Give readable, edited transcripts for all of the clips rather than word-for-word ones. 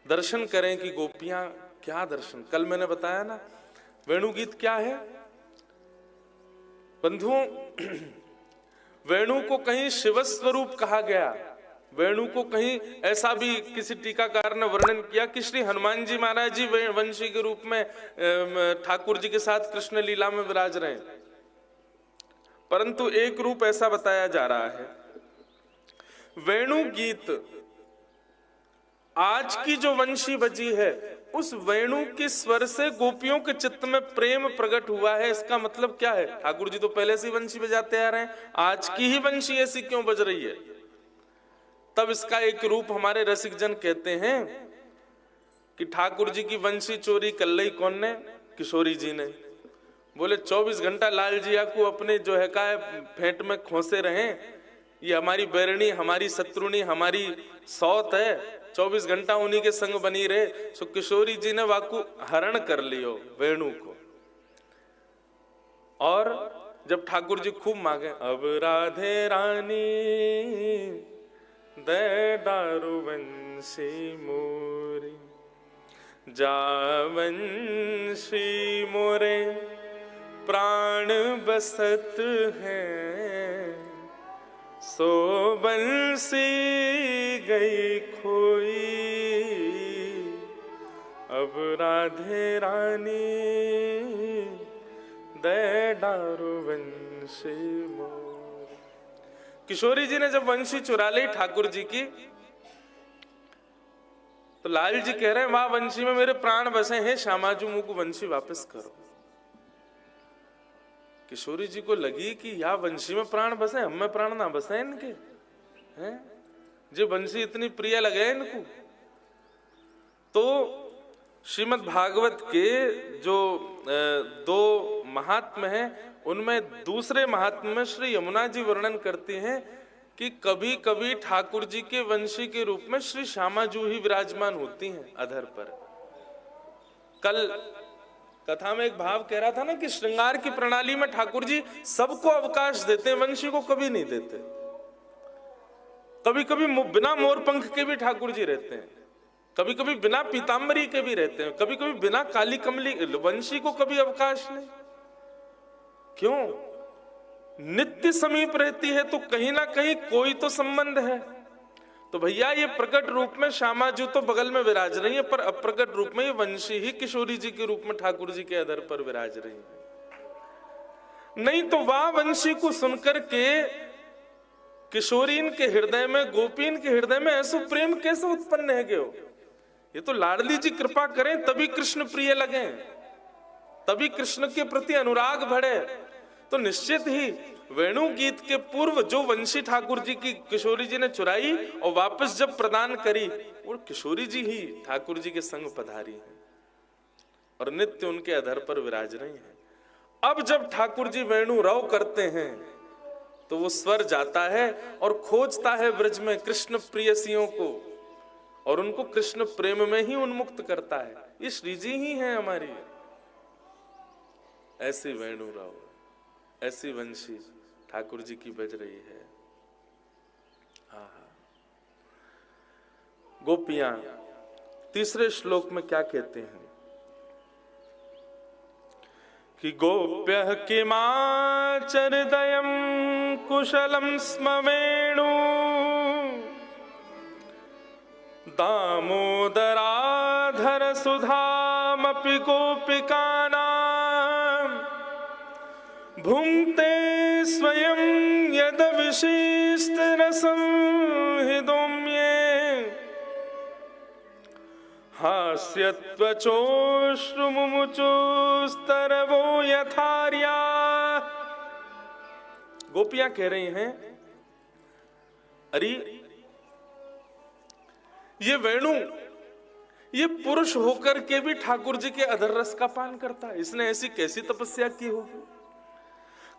दर्शन करें कि गोपियां क्या दर्शन। कल मैंने बताया ना वेणुगीत क्या है बंधुओं। वेणु को कहीं शिव स्वरूप कहा गया, वेणु को कहीं ऐसा भी किसी टीकाकार ने वर्णन किया कि श्री हनुमान जी महाराज जी वंशी के रूप में ठाकुर जी के साथ कृष्ण लीला में विराज रहे हैं। परंतु एक रूप ऐसा बताया जा रहा है। वेणु गीत आज की जो वंशी बजी है उस वेणु के स्वर से गोपियों के चित्त में प्रेम प्रकट हुआ है। इसका मतलब क्या है? ठाकुर जी तो पहले से ही वंशी बजाते आ रहे हैं, आज की ही वंशी ऐसी क्यों बज रही है? तब इसका एक रूप हमारे रसिक जन कहते हैं कि ठाकुर जी की वंशी चोरी कर ली कौन ने? किशोरी जी ने। बोले 24 घंटा लाल जिया को अपने जो है का फेंट में खोसे रहे, ये हमारी बैरणी, हमारी शत्रुणी, हमारी सौत है, 24 घंटा उन्हीं के संग बनी रहे। सो किशोरी जी ने वाकु हरण कर लियो वेणु को। और जब ठाकुर जी खूब मांगे, अब राधे रानी दे दारू वंशी मोरी, जा वंशी मोरे प्राण बसत है, सो बंसी गई खोई, अब राधे रानी दे डारो वंशी मोर। किशोरी जी ने जब वंशी चुरा ली ठाकुर जी की, तो लाल जी कह रहे हैं वाह वंशी में मेरे प्राण बसे हैं, श्यामाजू मुझ को वंशी वापस करो। किशोरी जी को लगी कि या वंशी में प्राण बसे, हम में प्राण ना बसे इनके हैं, जो वंशी इतनी प्रिय लगे इनको। तो श्रीमद् भागवत के जो 2 महात्म हैं उनमें दूसरे महात्म में श्री यमुना जी वर्णन करती हैं कि कभी कभी ठाकुर जी के वंशी के रूप में श्री श्यामाजू ही विराजमान होती हैं अधर पर। कल कथा में एक भाव कह रहा था ना कि श्रृंगार की प्रणाली में ठाकुर जी सबको अवकाश देते हैं, वंशी को कभी नहीं देते। कभी कभी बिना मोर पंख के भी ठाकुर जी रहते हैं, कभी कभी बिना पीतांबरी के भी रहते हैं, कभी कभी बिना काली कमली, वंशी को कभी अवकाश नहीं। क्यों? नित्य समीप रहती है तो कहीं ना कहीं कोई तो संबंध है। तो भैया ये प्रकट रूप में श्यामाजू तो बगल में विराज रही है, पर अप्रकट रूप में ये वंशी ही किशोरी जी के रूप में ठाकुर जी के अधर पर विराज रही है। नहीं तो वाह वंशी को सुनकर के किशोरीन के हृदय में, गोपीन के हृदय में ऐसा प्रेम कैसे उत्पन्न है गयो? ये तो लाडली जी कृपा करें तभी कृष्ण प्रिय लगे, तभी कृष्ण के प्रति अनुराग बढ़े। तो निश्चित ही वेणु गीत के पूर्व जो वंशी ठाकुर जी की किशोरी जी ने चुराई और वापस जब प्रदान करी, वो किशोरी जी ही ठाकुर जी के संग पधारी है और नित्य उनके अधर पर विराज रही हैं। अब जब ठाकुर जी वेणु रव करते हैं तो वो स्वर जाता है और खोजता है ब्रज में कृष्ण प्रियसियों को और उनको कृष्ण प्रेम में ही उन्मुक्त करता है। ये श्री जी ही है हमारी। ऐसी वेणु रव, ऐसी वंशी ठाकुर जी की बज रही है। गोपियां तीसरे श्लोक में क्या कहते हैं कि गोप्यः किमाचरदयं कुशलं स्म वेणु दामोदराधर सुधामपि गोपिकानां भुङ्क्ते स्वयं यद विशिष्ट रसं हृदोम्ये हास्यत्वचोश्रुमुमुचुस्तरवो यथार्या। गोपियां कह रही हैं अरे ये वेणु ये पुरुष होकर के भी ठाकुर जी के अधर रस का पान करता है, इसने ऐसी कैसी तपस्या की होगी।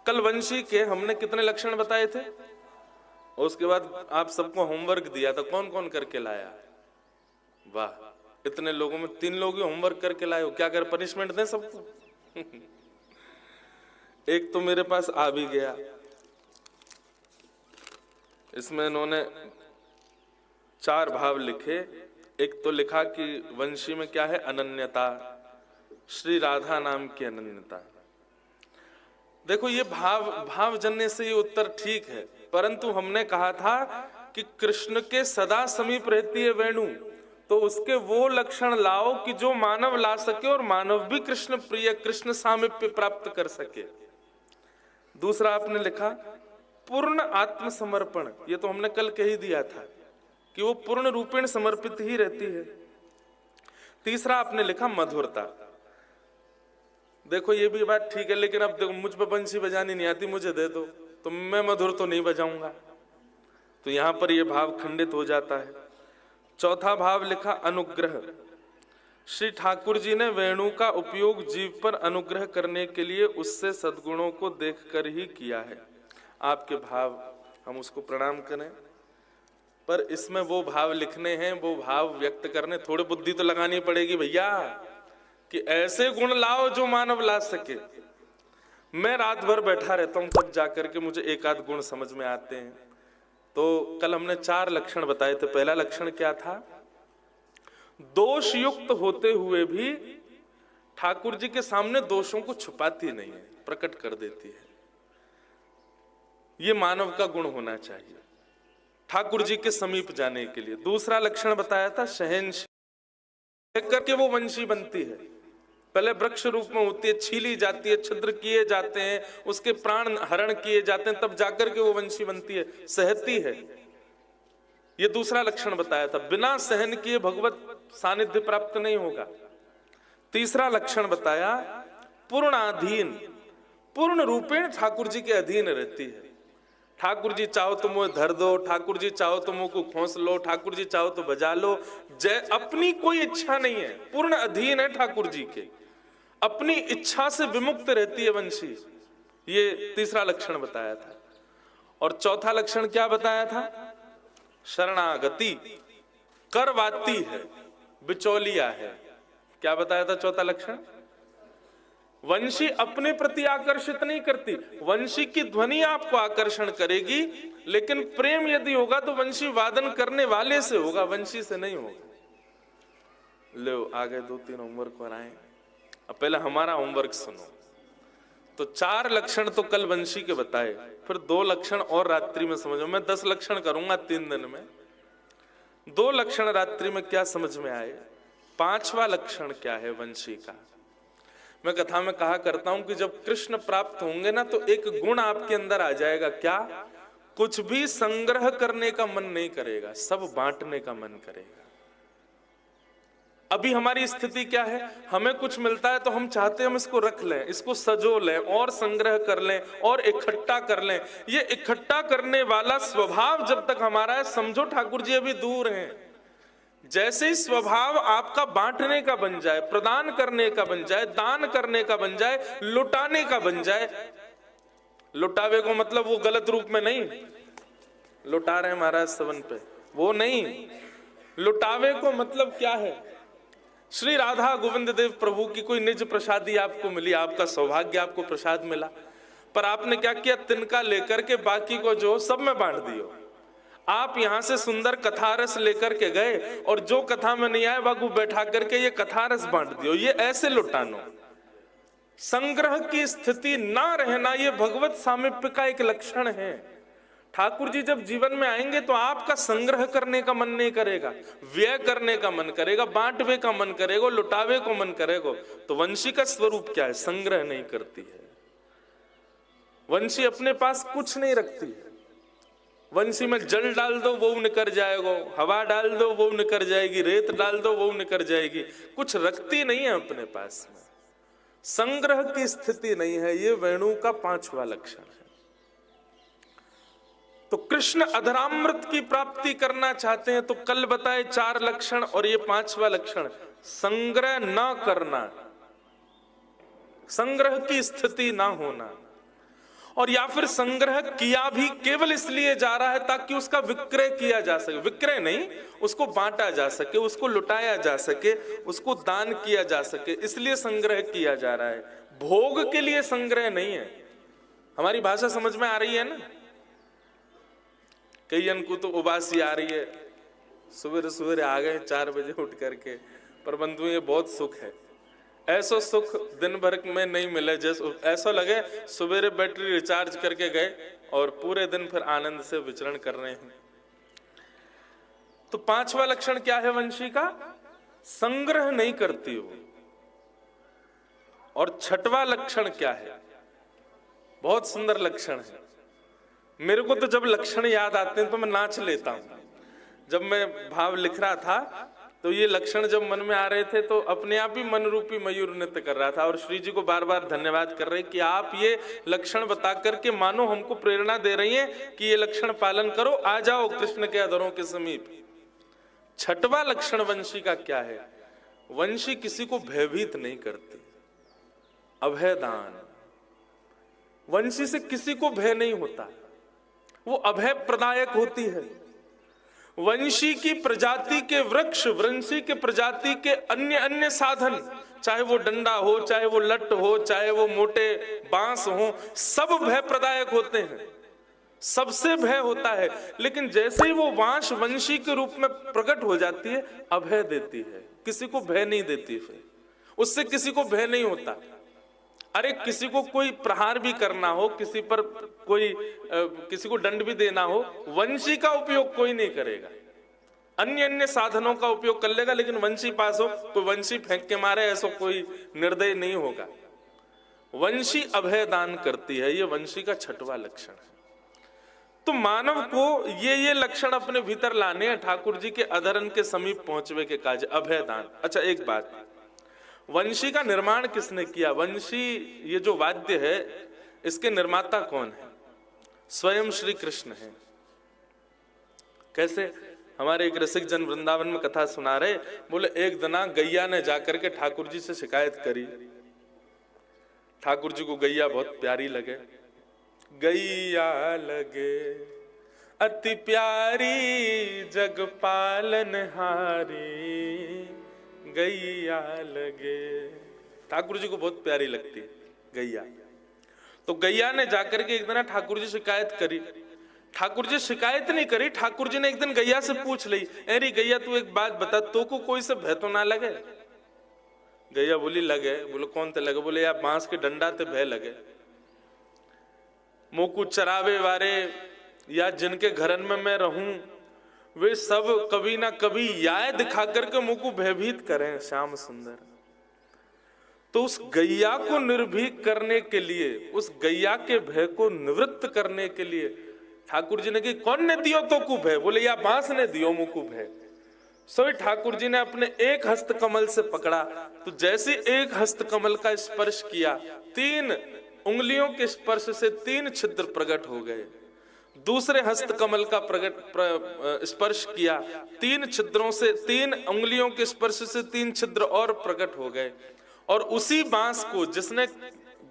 कल वंशी के हमने कितने लक्षण बताए थे और उसके बाद आप सबको होमवर्क दिया था, कौन कौन करके लाया? वाह, इतने लोगों में 3 लोग ही होमवर्क करके लाए हो। क्या कर पनिशमेंट दें सबको? एक तो मेरे पास आ भी गया, इसमें इन्होंने 4 भाव लिखे एक तो लिखा कि वंशी में क्या है, अनन्यता, श्री राधा नाम की अनन्यता। देखो ये भावजन्य से ये उत्तर ठीक है, परंतु हमने कहा था कि कृष्ण के सदा समीप रहती है वेणु, तो उसके वो लक्षण लाओ कि जो मानव ला सके और मानव भी कृष्ण प्रिय, कृष्ण सामीप्य प्राप्त कर सके। दूसरा आपने लिखा पूर्ण आत्मसमर्पण, ये तो हमने कल कह ही दिया था कि वो पूर्ण रूपेण समर्पित ही रहती है। तीसरा आपने लिखा मधुरता। देखो ये भी बात ठीक है, लेकिन अब देखो मुझ पर बंसी बजानी नहीं आती, मुझे दे दो तो मैं मधुर तो नहीं बजाऊंगा, तो यहां पर यह भाव खंडित हो जाता है। चौथा भाव लिखा अनुग्रह। श्री ठाकुर जी ने वेणु का उपयोग जीव पर अनुग्रह करने के लिए उससे सद्गुणों को देखकर ही किया है। आपके भाव हम उसको प्रणाम करें, पर इसमें वो भाव लिखने हैं, वो भाव व्यक्त करने, थोड़ी बुद्धि तो लगानी पड़ेगी भैया, कि ऐसे गुण लाओ जो मानव ला सके। मैं रात भर बैठा रहता हूं, तब जाकर के मुझे एक आध गुण समझ में आते हैं। तो कल हमने 4 लक्षण बताए थे। पहला लक्षण क्या था, दोष युक्त होते हुए भी ठाकुर जी के सामने दोषों को छुपाती नहीं है, प्रकट कर देती है। ये मानव का गुण होना चाहिए ठाकुर जी के समीप जाने के लिए। दूसरा लक्षण बताया था शहनशाह करके वो वंशी बनती है। पहले वृक्ष रूप में होती है, छीली जाती है, छिद्र किए जाते हैं, उसके प्राण हरण किए जाते हैं, तब जाकर के वो वंशी बनती है, सहती है। ये दूसरा लक्षण बताया था। बिना सहन किए भगवत सानिध्य प्राप्त नहीं होगा। तीसरा लक्षण बताया पूर्णाधीन, पूर्ण रूपेण ठाकुर जी के अधीन रहती है। ठाकुर जी चाहो तो मुझे धर दो, ठाकुर जी चाहो तो मुझको खोस लो, ठाकुर जी चाहो तो बजा लो, जय अपनी कोई इच्छा नहीं है, पूर्ण अधीन है ठाकुर जी के, अपनी इच्छा से विमुक्त रहती है वंशी। ये तीसरा लक्षण बताया था। और चौथा लक्षण क्या बताया था, शरणागति, करवाती है, बिचौलिया है। क्या बताया था चौथा लक्षण, वंशी अपने प्रति आकर्षित नहीं करती, वंशी की ध्वनि आपको आकर्षण करेगी, लेकिन प्रेम यदि होगा तो वंशी वादन करने वाले से होगा, वंशी से नहीं होगा। लो आगे 2-3 होमवर्क कराएं। अब पहले हमारा होमवर्क सुनो। तो 4 लक्षण तो कल वंशी के बताए, फिर 2 लक्षण और रात्रि में समझो। मैं 10 लक्षण करूंगा 3 दिन में, 2 लक्षण रात्रि में क्या समझ में आए। 5वां लक्षण क्या है वंशी का। मैं कथा में कहा करता हूं कि जब कृष्ण प्राप्त होंगे ना, तो एक गुण आपके अंदर आ जाएगा। क्या, कुछ भी संग्रह करने का मन नहीं करेगा, सब बांटने का मन करेगा। अभी हमारी स्थिति क्या है, हमें कुछ मिलता है तो हम चाहते हैं हम इसको रख लें, इसको सजो लें और संग्रह कर लें और इकट्ठा कर लें। ये इकट्ठा करने वाला स्वभाव जब तक हमारा है, समझो ठाकुर जी अभी दूर हैं। जैसे ही स्वभाव आपका बांटने का बन जाए, प्रदान करने का बन जाए, दान करने का बन जाए, लुटाने का बन जाए, लुटावे को मतलब वो गलत रूप में नहीं, लुटा रहे हैं महाराज सवन पे, वो नहीं। लुटावे को मतलब क्या है, श्री राधा गोविंद देव प्रभु की कोई निज प्रसादी आपको मिली, आपका सौभाग्य, आपको प्रसाद मिला, पर आपने क्या किया, तिनका लेकर के बाकी को जो सब में बांट दियो। आप यहां से सुंदर कथारस लेकर के गए और जो कथा में नहीं आए बाबू बैठा करके ये कथारस बांट दियो। ये ऐसे लुटानो, संग्रह की स्थिति ना रहना, ये भगवत सामीप्य का एक लक्षण है। ठाकुर जी जब जीवन में आएंगे तो आपका संग्रह करने का मन नहीं करेगा, व्यय करने का मन करेगा, बांटवे का मन करेगा, लुटावे को मन करेगा। तो वंशी का स्वरूप क्या है, संग्रह नहीं करती है। वंशी अपने पास कुछ नहीं रखती है। वंशी में जल डाल दो वो निकर जाएगा, हवा डाल दो वो निकर जाएगी, रेत डाल दो वो निकर जाएगी, कुछ रखती नहीं है अपने पास में, संग्रह की स्थिति नहीं है। ये वेणु का 5वां लक्षण है। तो कृष्ण अधरामृत की प्राप्ति करना चाहते हैं तो कल बताए 4 लक्षण और ये 5वां लक्षण, संग्रह ना करना, संग्रह की स्थिति ना होना, और या फिर संग्रह किया भी केवल इसलिए जा रहा है ताकि उसका विक्रय किया जा सके, विक्रय नहीं, उसको बांटा जा सके, उसको लुटाया जा सके, उसको दान किया जा सके, इसलिए संग्रह किया जा रहा है, भोग के लिए संग्रह नहीं है। हमारी भाषा समझ में आ रही है ना। कई जन को तो उबासी आ रही है, सवेरे सवेरे आ गए 4 बजे उठ करके, पर बंधु ये बहुत सुख है। ऐसा सुख दिन भर में नहीं मिले, जैसे ऐसा लगे सवेरे बैटरी रिचार्ज करके गए और पूरे दिन फिर आनंद से विचरण कर रहे हैं। तो 5वां लक्षण क्या है वंशी का? संग्रह नहीं करती हो। और 6वां लक्षण क्या है? बहुत सुंदर लक्षण है। मेरे को तो जब लक्षण याद आते हैं तो मैं नाच लेता हूं। जब मैं भाव लिख रहा था तो ये लक्षण जब मन में आ रहे थे तो अपने आप ही मन रूपी मयूर नृत्य कर रहा था, और श्री जी को बार बार धन्यवाद कर रहे कि आप ये लक्षण बता करके मानो हमको प्रेरणा दे रही हैं कि ये लक्षण पालन करो, आ जाओ कृष्ण के अधरों के समीप। 6वां लक्षण वंशी का क्या है? वंशी किसी को भयभीत नहीं करती, अभयदान। वंशी से किसी को भय नहीं होता, वो अभय प्रदायक होती है। वंशी की प्रजाति के वृक्ष, वंशी के प्रजाति के अन्य अन्य साधन, चाहे वो डंडा हो, चाहे वो लट हो, चाहे वो मोटे बांस हो, सब भय प्रदायक होते हैं, सबसे भय होता है। लेकिन जैसे ही वो वांश वंशी के रूप में प्रकट हो जाती है, अभय देती है, किसी को भय नहीं देती, फिर उससे किसी को भय नहीं होता। अरे किसी को कोई प्रहार भी करना हो, किसी पर कोई किसी को दंड भी देना हो, वंशी का उपयोग कोई नहीं करेगा, अन्य अन्य साधनों का उपयोग कर लेगा, लेकिन वंशी पास हो, कोई वंशी फेंक के मारे ऐसा कोई निर्दय नहीं होगा। वंशी अभय दान करती है, ये वंशी का 6वां लक्षण है। तो मानव को ये लक्षण अपने भीतर लाने हैं, ठाकुर जी के अधरन के समीप पहुंचवे के काज, अभय दान। अच्छा एक बात, वंशी का निर्माण किसने किया? वंशी ये जो वाद्य है इसके निर्माता कौन है? स्वयं श्री कृष्ण है। कैसे? हमारे एक रसिक जन वृंदावन में कथा सुना रहे, बोले एक दिना गैया ने जाकर के ठाकुर जी से शिकायत करी। ठाकुर जी को गैया बहुत प्यारी लगे, गैया लगे अति प्यारी जग पालनहारी, गैया लगे। ठाकुर जी को बहुत प्यारी लगती है गैया। तो गैया ने जाकर के एक दिन ठाकुर जी शिकायत करी। ठाकुर जी शिकायत नहीं करी, ठाकुर जी ने एक दिन गैया से पूछ ली, अरे गैया तू एक बात बता, तो को कोई से भय तो ना लगे? गैया बोली लगे। बोले कौन ते लगे? बोले यार बांस के डंडा ते भय लगे। मोकू चरावे वारे या जिनके घरन में मैं रहूं, वे सब कभी ना कभी याय दिखा करके मुझको भयभीत करें श्याम सुंदर। तो उस गैया को निर्भीक करने के लिए, उस गैया के भय को निवृत्त करने के लिए ठाकुर जी ने कि कौन ने दियो तो को भय? बोले या बांस ने दियो मुझको भय। सो ठाकुर जी ने अपने एक हस्त कमल से पकड़ा, तो जैसे एक हस्त कमल का स्पर्श किया, 3 उंगलियों के स्पर्श से 3 छिद्र प्रकट हो गए। दूसरे हस्त कमल का स्पर्श किया, 3 छिद्रों से, 3 उंगलियों के स्पर्श से 3 छिद्र और प्रकट हो गए। और उसी बांस को जिसने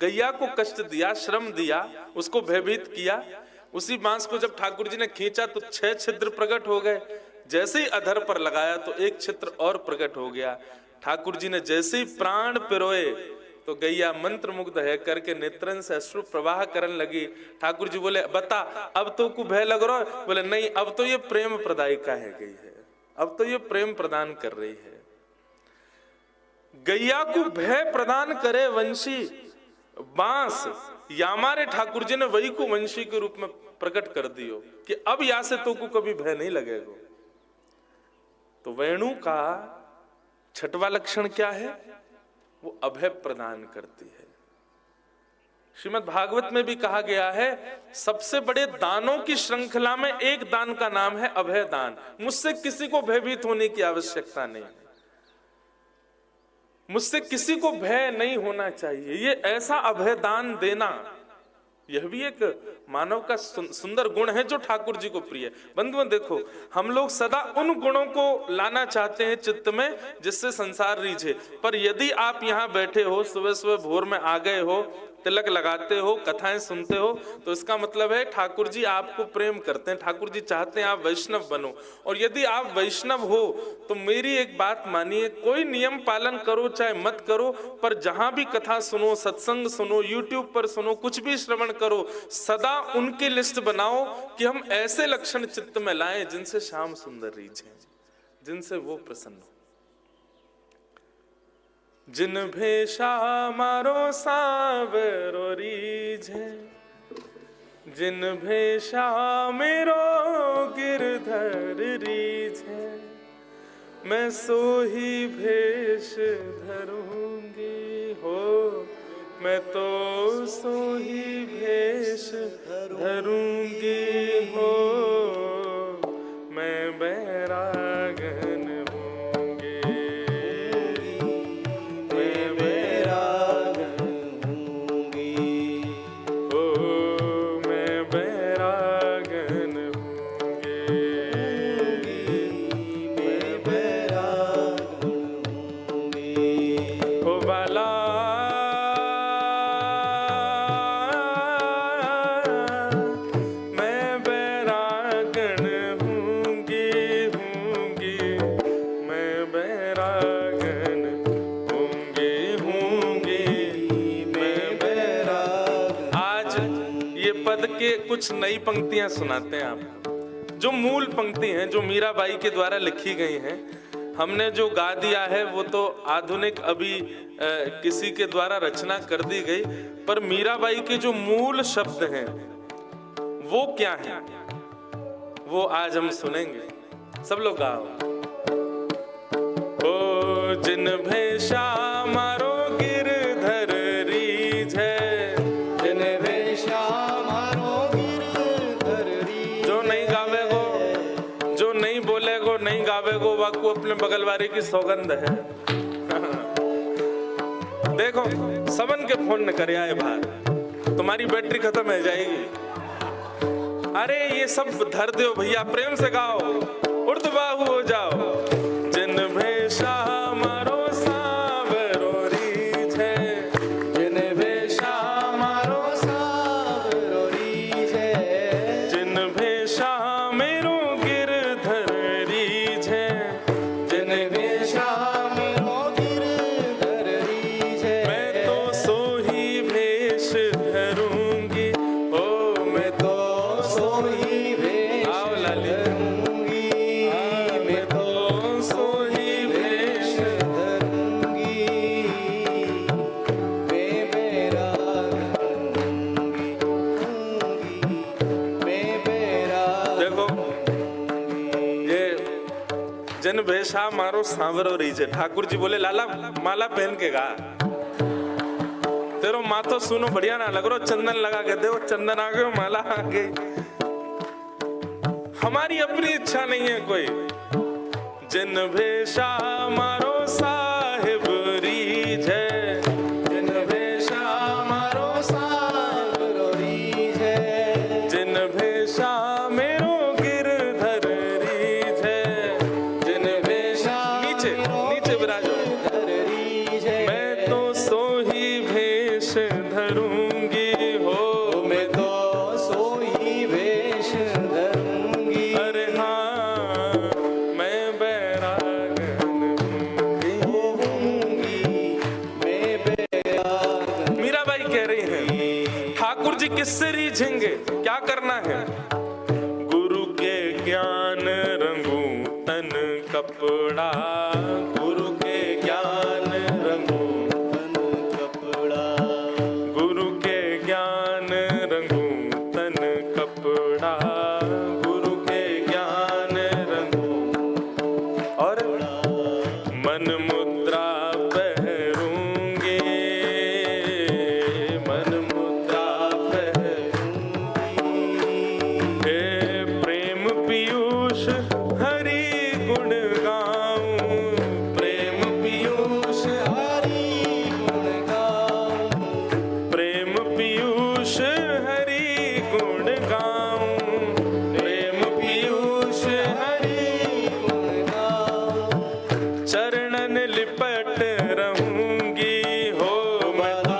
गैया को कष्ट दिया, श्रम दिया, उसको भयभीत किया, उसी बांस को जब ठाकुर जी ने खींचा तो 6 छिद्र प्रकट हो गए। जैसे ही अधर पर लगाया तो 1 छिद्र और प्रकट हो गया। ठाकुर जी ने जैसे ही प्राण पिरोए तो गैया मंत्र मुग्ध है करके नेत्रन से अश्रु प्रवाह करने लगी। ठाकुर जी बोले बता अब तो को भय लग रहा है? बोले नहीं, अब तो ये प्रेम प्रदायिका है गई है, अब तो ये प्रेम प्रदान कर रही है। गैया को भय प्रदान करे वंशी बांस, या हमारे ठाकुर जी ने वही को वंशी के रूप में प्रकट कर दियो कि अब या से तो को कभी भय नहीं लगेगा। तो वेणु का 6वां लक्षण क्या है? वो अभय प्रदान करती है। श्रीमद् भागवत में भी कहा गया है, सबसे बड़े दानों की श्रृंखला में एक दान का नाम है अभय दान। मुझसे किसी को भयभीत होने की आवश्यकता नहीं है, मुझसे किसी को भय नहीं होना चाहिए। ये ऐसा अभय दान देना, यह भी एक मानव का सुंदर गुण है जो ठाकुर जी को प्रिय है। बंधुओं देखो, हम लोग सदा उन गुणों को लाना चाहते हैं चित्त में जिससे संसार रीझे। पर यदि आप यहाँ बैठे हो, सुबह सुबह भोर में आ गए हो, तिलक लगाते हो, कथाएं सुनते हो, तो इसका मतलब है ठाकुर जी आपको प्रेम करते हैं, ठाकुर जी चाहते हैं आप वैष्णव बनो। और यदि आप वैष्णव हो तो मेरी एक बात मानिए, कोई नियम पालन करो चाहे मत करो, पर जहां भी कथा सुनो, सत्संग सुनो, यूट्यूब पर सुनो, कुछ भी श्रवण करो, सदा उनकी लिस्ट बनाओ कि हम ऐसे लक्षण चित्त में लाएं जिनसे श्याम सुंदर रीझें। जिनसे वो प्रसन्न हो। जिन भेषा मारो सांवरो रीझे, जिन भेषा मेरो गिरधर रीझे, मैं सोही भेष धरूंगी हो, मैं तो सोही भेष धरूंगी हो, मैं बैरागन होंगी, मैं बैरागन होंगी, ओ मैं बैरागन होंगी, मैं बैरागन होंगी। ओ बाला कुछ नई पंक्तियां सुनाते हैं आप। जो मूल पंक्ति हैं, जो मीराबाई के द्वारा लिखी गई हैं, हमने जो गा दिया है वो तो आधुनिक अभी किसी के द्वारा रचना कर दी गई, पर मीराबाई के जो मूल शब्द हैं वो क्या है, वो आज हम सुनेंगे। सब लोग गाओ। ओ जिन भेषा मारो गिरधर रीझे, जिन भेषा नहीं गावेगो वाकू अपने बगलवारी की सौगंध है। देखो सबन के फोन न कर आए बाहर, तुम्हारी बैटरी खत्म हो जाएगी। अरे ये सब धर दो भैया, प्रेम से गाओ, उर्दबाहु हो जाओ। जिन भेषा मारो सांवरो रीझे, जिन भेषा मारो सांवरो रीझे, जिन भेषा मेरो जिन भेषा मारो सांवरो रीझे। ठाकुर जी बोले लाला माला पहन के गा, तेरो माथो सुनो बढ़िया ना लग रो, चंदन लगा के दे, चंदन आ गयो माला आ गई। हमारी अपनी इच्छा नहीं है कोई। जिन भेषा मारो साहिब रीझे, जिन भेषा मारो सांवरो रीझे, जिन भेषा मेरो गिरधर रीझे, जिन भेषा नीचे विराजो, मैं तो सोही भेष धरूंगी हो, मैं तो सोही भेष धरूंगी। अरे हाँ मैं बैरागन होंगी, मैं बैरागन। मीराबाई कह रही हैं ठाकुर जी किससे रीझेंगे, क्या करना है। गुरु के ज्ञान रंगू तन कपड़ा, गुरु के ज्ञान रंगू तन कपड़ा, गुरु के ज्ञान रंगू तन कपड़ा, गुरु के ज्ञान रंगू और मन मुद्रा पहरूंगी, मन मुद्रा पहरूंगी। हे प्रेम पीयूष हरि गुण गाऊं, प्रेम पीयूष हरि गुण गाऊं, प्रेम पीयूष हरि गुण गाऊं, प्रेम पीयूष हरि गुण गाऊं। चरणन लिपट रहूंगी हो, मैं तो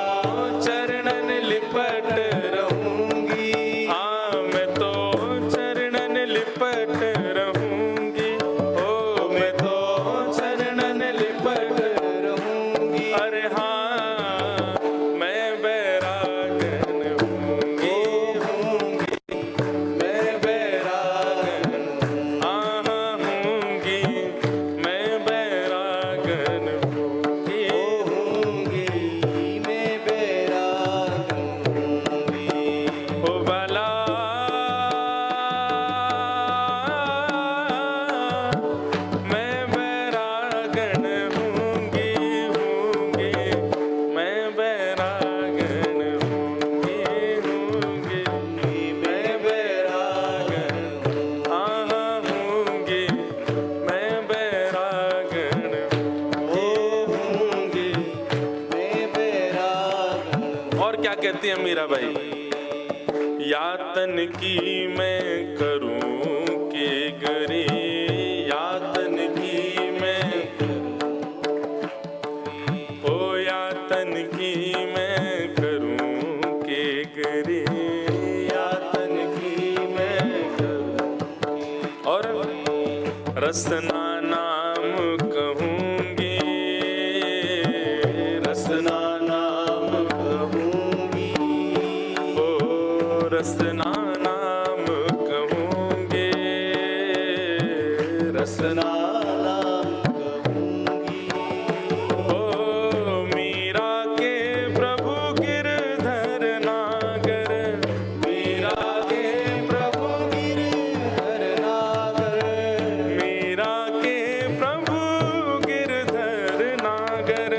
चरणन लिपट रहूंगी, हाँ मैं तो चरणन लिपट रहूंगी हो, मैं तो चरणन लिपट रहूंगी। अरे हाँ मैं बैरागन होंगी, मैं बैरागन हाँ होंगी, बैरागन होंगी, मैं बैरागन होंगी। ओ बाला मैं बैरागन होंगी, मैं बैरागन होंगी, मैं बैरागन होंगी, मैं बैरागन होंगी, मैं बैरागन। और क्या कहती है मीराबाई, यातन की मैं करूं के गरी, यातन की मैं, ओ यातन की मैं करूं के गरी, यातन की मैं करूं, और रसना नाम कहूंगी, रसना नाम कहूंगी, ओ रसना नाम कहूंगी, रसना नाम कहूंगी। ओ मीरा के प्रभु गिरधर नागर, मीरा के प्रभु गिरधर नागर, मीरा के प्रभु गिरधर नागर,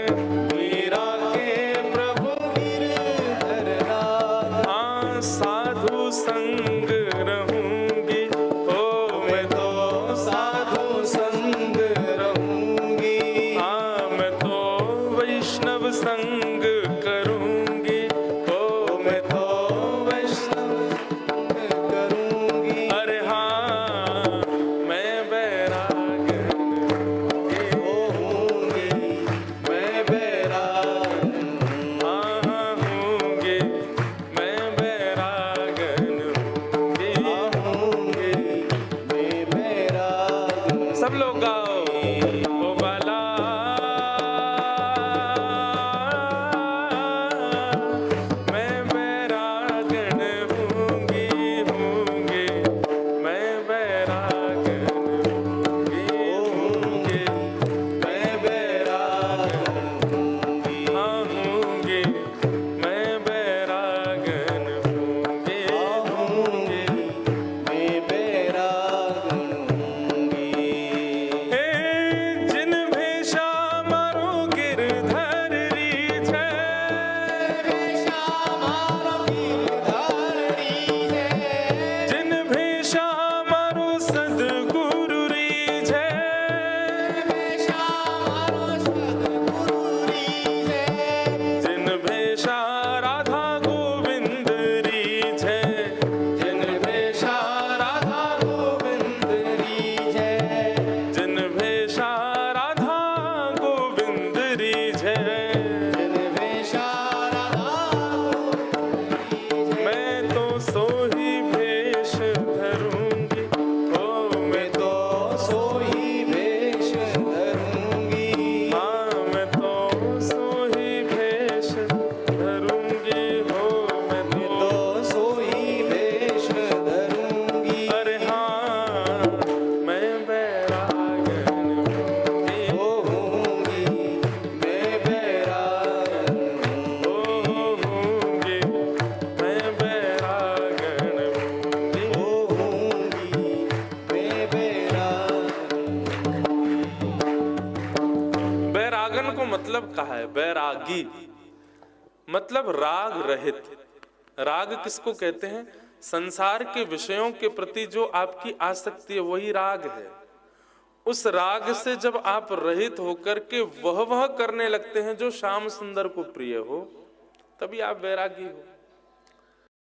मीरा के प्रभु गिरधर नागर। हाँ साधु संग रहूंगी, ओ मैं तो साधु संग रहूंगी, हाँ मैं तो वैष्णव संग करूंगी, ओ मैं तो वैष्णव करूंगी। अरे हाँ मैं बैरागन होंगी, मैं बैरागन हाँ होंगे, मैं बैरागन होंगे, होंगी, मैं बैरागन। सब लोग गाओ, ओ बाला मैं बैरागन होंगी, मैं बैरागन होंगी, मैं बैरागन होंगी, हाँ होंगे, मैं बैरागन होंगे, होंगी, मैं बैरागन होंगी। हे जिन भेषा मारो गिरधर रीझै, जिन भेषा मारो सद्गुरु रीझै, जिन भेषा राधा गोविंद रीझै, जिन भेषा राधा गोविंद रीझै, जिन भेषा राधा गोविंद रीझै, जिन भेषा राधा मैं तो सोही भेष धरूंगी, ओ मैं तो सोही वेश धरूंगी, हाँ मैं तो सोही भेष धरूंगी, हो मैं तो तो सोही वेश धरूंगी। अरे हाँ मैं बैरागन होंगी, होंगी, मैं बैरागन होंगी, मैं बैरागन होंगी, होंगी, मैं बैरागन। बैरागन को मतलब कहा है बैरागी, मतलब राग रहित। राग किसको कहते हैं? संसार के विषयों के प्रति जो आपकी आसक्ति है वही राग है। उस राग से जब आप रहित होकर के वह करने लगते हैं जो श्याम सुंदर को प्रिय हो, तभी आप बैरागी हो।